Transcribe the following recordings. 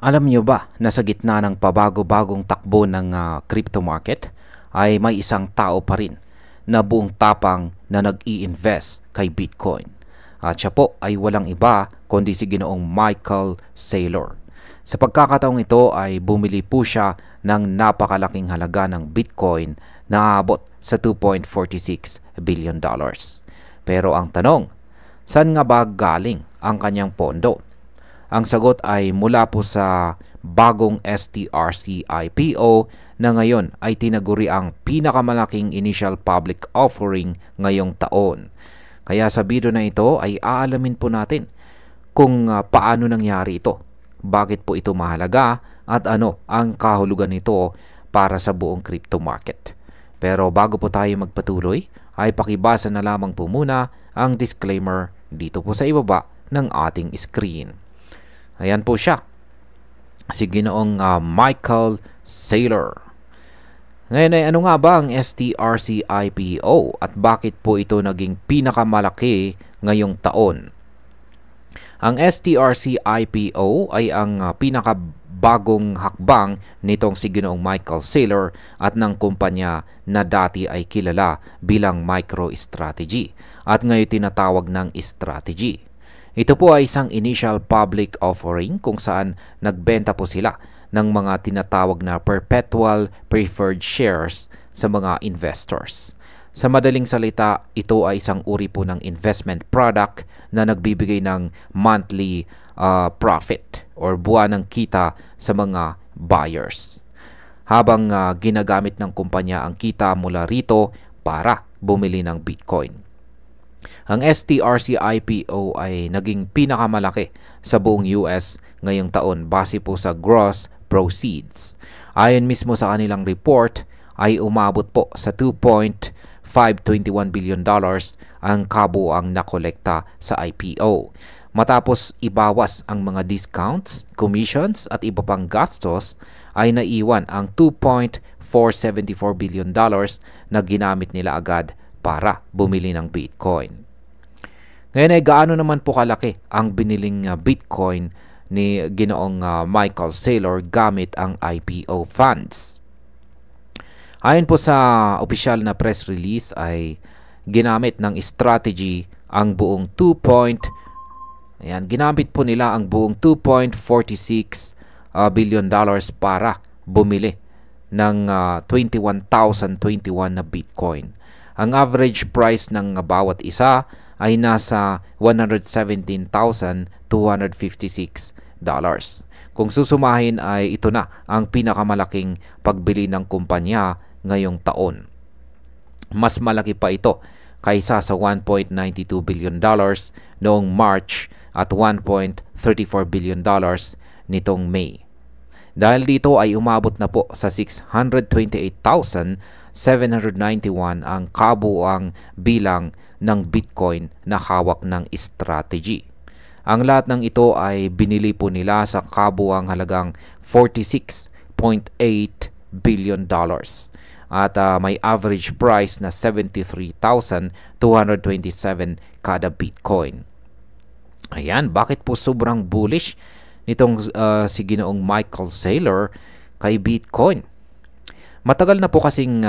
Alam nyo ba na sa gitna ng pabago-bagong takbo ng crypto market ay may isang tao pa rin na buong tapang na nag-i-invest kay Bitcoin. At siya po ay walang iba kundi si Ginoong Michael Saylor. Sa pagkakataong ito ay bumili po siya ng napakalaking halaga ng Bitcoin na aabot sa $2.46 billion. Pero ang tanong, saan nga ba galing ang kanyang pondo? Ang sagot ay mula po sa bagong STRC IPO na ngayon ay tinaguri ang pinakamalaking initial public offering ngayong taon. Kaya sa video na ito ay aalamin po natin kung paano nangyari ito, bakit po ito mahalaga at ano ang kahulugan nito para sa buong crypto market. Pero bago po tayo magpatuloy ay pakibasa na lamang po muna ang disclaimer dito po sa ibaba ng ating screen. Ayan po siya, si Ginoong Michael Saylor. Ngayon ay ano nga ba ang STRC IPO at bakit po ito naging pinakamalaki ngayong taon? Ang STRC IPO ay ang pinakabagong hakbang nitong si Ginoong Michael Saylor at ng kumpanya na dati ay kilala bilang MicroStrategy at ngayon tinatawag ng Strategy. Ito po ay isang initial public offering kung saan nagbenta po sila ng mga tinatawag na perpetual preferred shares sa mga investors. Sa madaling salita, ito ay isang uri po ng investment product na nagbibigay ng monthly profit or buwanang kita sa mga buyers. Habang ginagamit ng kumpanya ang kita mula rito para bumili ng Bitcoin. Ang STRC IPO ay naging pinakamalaki sa buong US ngayong taon base po sa gross proceeds. Ayon mismo sa kanilang report ay umabot po sa $2.521 billion ang kabuuang nakolekta sa IPO. Matapos ibawas ang mga discounts, commissions at iba pang gastos ay naiwan ang $2.474 billion na ginamit nila agad para bumili ng Bitcoin. Ngayon ay gaano naman po kalaki ang biniling Bitcoin ni Ginoong Michael Saylor gamit ang IPO funds. Ayon po sa opisyal na press release ay ginamit ng Strategy ang buong ginamit po nila ang buong $2.46 billion para bumili ng 21,021 na Bitcoin. Ang average price ng bawat isa ay nasa $117,256. Kung susumahin ay ito na ang pinakamalaking pagbili ng kumpanya ngayong taon. Mas malaki pa ito kaysa sa $1.92 billion noong March at $1.34 billion nitong May. Dahil dito ay umabot na po sa 628,791 ang kabuuang bilang ng Bitcoin na hawak ng Strategy. Ang lahat ng ito ay binili po nila sa kabuuang halagang $46.8 billion at may average price na 73,227 kada Bitcoin. Ayan, bakit po sobrang bullish nitong si Ginoong Michael Saylor kay Bitcoin? Matagal na po kasing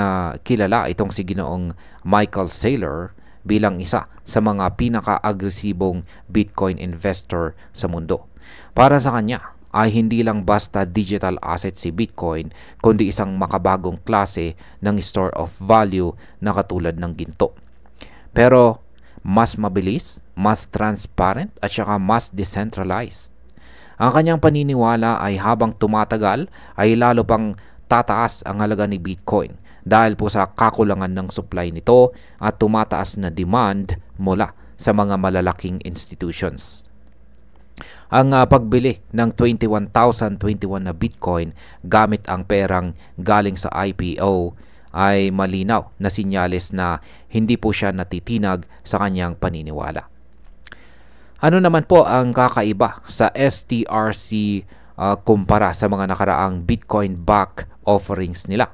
kilala itong si Ginoong Michael Saylor bilang isa sa mga pinaka-agresibong Bitcoin investor sa mundo. Para sa kanya ay hindi lang basta digital asset si Bitcoin kundi isang makabagong klase ng store of value na katulad ng ginto. Pero mas mabilis, mas transparent at saka mas decentralized. Ang kanyang paniniwala ay habang tumatagal ay lalo pang tataas ang halaga ni Bitcoin dahil po sa kakulangan ng supply nito at tumataas na demand mula sa mga malalaking institutions. Ang pagbili ng 21,021 na Bitcoin gamit ang perang galing sa IPO ay malinaw na sinyales na hindi po siya natitinag sa kanyang paniniwala. Ano naman po ang kakaiba sa STRC kumpara sa mga nakaraang Bitcoin-backed offerings nila?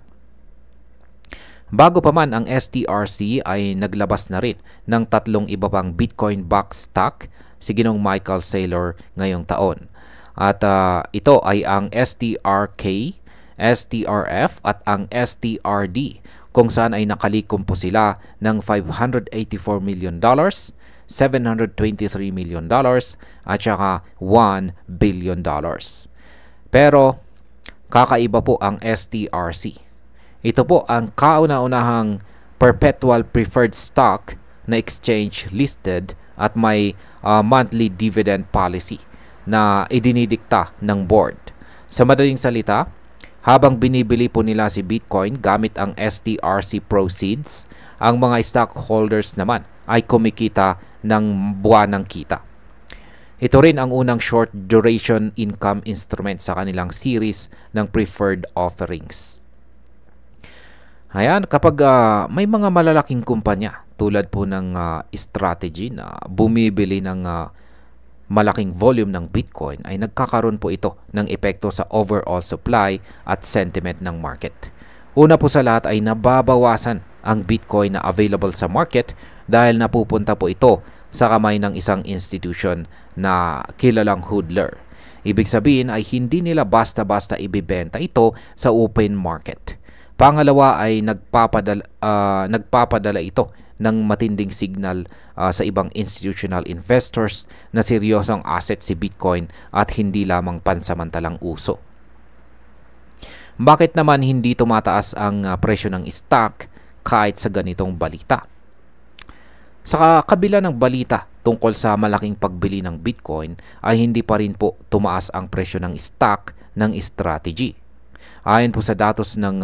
Bago pa man ang STRC ay naglabas na rin ng 3 iba pang Bitcoin-backed stock si Ginoong Michael Saylor ngayong taon. At ito ay ang STRK, STRF at ang STRD, kung saan ay nakalikom po sila ng $584 million, $723 million at saka $1 billion. Pero kakaiba po ang STRC. Ito po ang kauna-unahang perpetual preferred stock na exchange listed at may monthly dividend policy na idinidikta ng board. Sa madaling salita, habang binibili po nila si Bitcoin gamit ang STRC proceeds, ang mga stockholders naman ay kumikita ng buwanang kita. Ito rin ang unang short duration income instrument sa kanilang series ng preferred offerings. Ayan, kapag may mga malalaking kumpanya tulad po ng strategy na bumibili ng malaking volume ng Bitcoin, ay nagkakaroon po ito ng epekto sa overall supply at sentiment ng market. Una po sa lahat ay nababawasan ang Bitcoin na available sa market dahil napupunta po ito sa kamay ng isang institution na kilalang hodler. Ibig sabihin ay hindi nila basta-basta ibibenta ito sa open market. Pangalawa ay nagpapadala ito ng matinding signal sa ibang institutional investors na seryosong asset si Bitcoin at hindi lamang pansamantalang uso. Bakit naman hindi tumataas ang presyo ng stock kahit sa ganitong balita? Sa kabila ng balita tungkol sa malaking pagbili ng Bitcoin ay hindi pa rin po tumaas ang presyo ng stock ng strategy. Ayon po sa datos ng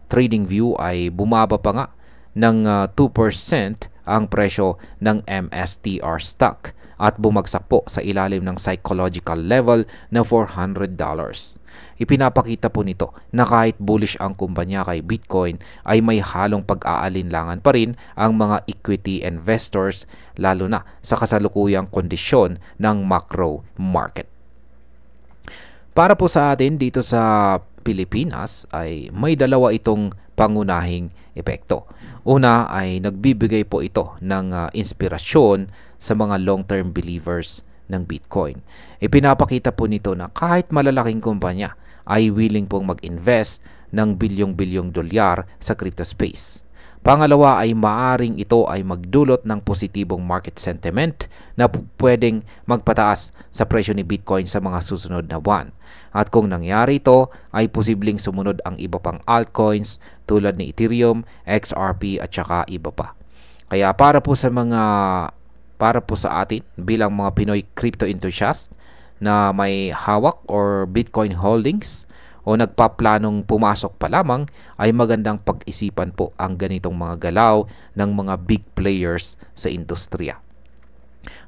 TradingView ay bumaba pa nga ng 2% ang presyo ng MSTR stock at bumagsak po sa ilalim ng psychological level na $400. Ipinapakita po nito na kahit bullish ang kumpanya kay Bitcoin ay may halong pag-aalinlangan pa rin ang mga equity investors, lalo na sa kasalukuyang kondisyon ng macro market. Para po sa atin dito sa Pilipinas ay may dalawa itong pangunahing epekto. Una ay nagbibigay po ito ng inspirasyon sa mga long-term believers ng Bitcoin. Ipinapakita po nito na kahit malalaking kumpanya ay willing pong mag-invest ng bilyong-bilyong dolyar sa crypto space. Pangalawa ay maaring ito ay magdulot ng positibong market sentiment na pwedeng magpataas sa presyo ni Bitcoin sa mga susunod na buwan. At kung nangyari ito, ay posibleng sumunod ang iba pang altcoins tulad ni Ethereum, XRP at saka iba pa. Kaya para po sa atin bilang mga Pinoy crypto enthusiast na may hawak or Bitcoin holdings o nagpaplanong pumasok pa lamang, ay magandang pag-isipan po ang ganitong mga galaw ng mga big players sa industriya.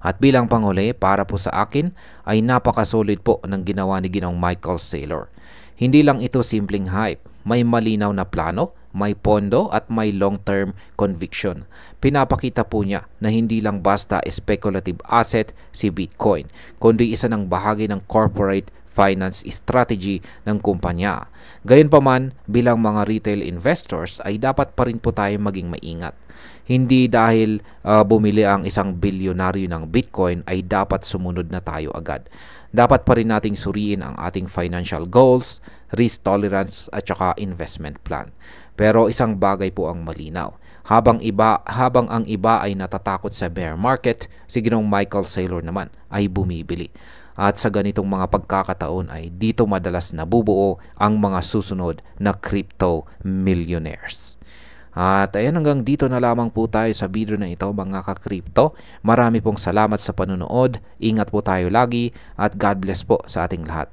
At bilang panghuli, para po sa akin ay napakasolid po ng ginawa ni Ginoong Michael Saylor. Hindi lang ito simpleng hype, may malinaw na plano, may pondo at may long-term conviction. Pinapakita po niya na hindi lang basta speculative asset si Bitcoin, kundi isa ng bahagi ng corporate finance strategy ng kumpanya. Gayunpaman, bilang mga retail investors ay dapat pa rin po tayo maging maingat. Hindi dahil bumili ang isang bilyonaryo ng Bitcoin ay dapat sumunod na tayo agad. Dapat pa rin nating suriin ang ating financial goals, risk tolerance at saka investment plan. Pero isang bagay po ang malinaw. Habang ang iba ay natatakot sa bear market, si Ginoong Michael Saylor naman ay bumibili. At sa ganitong mga pagkakataon ay dito madalas nabubuo ang mga susunod na crypto millionaires. At ayan, hanggang dito na lamang po tayo sa video na ito mga ka-crypto. Marami pong salamat sa panonood. Ingat po tayo lagi at God bless po sa ating lahat.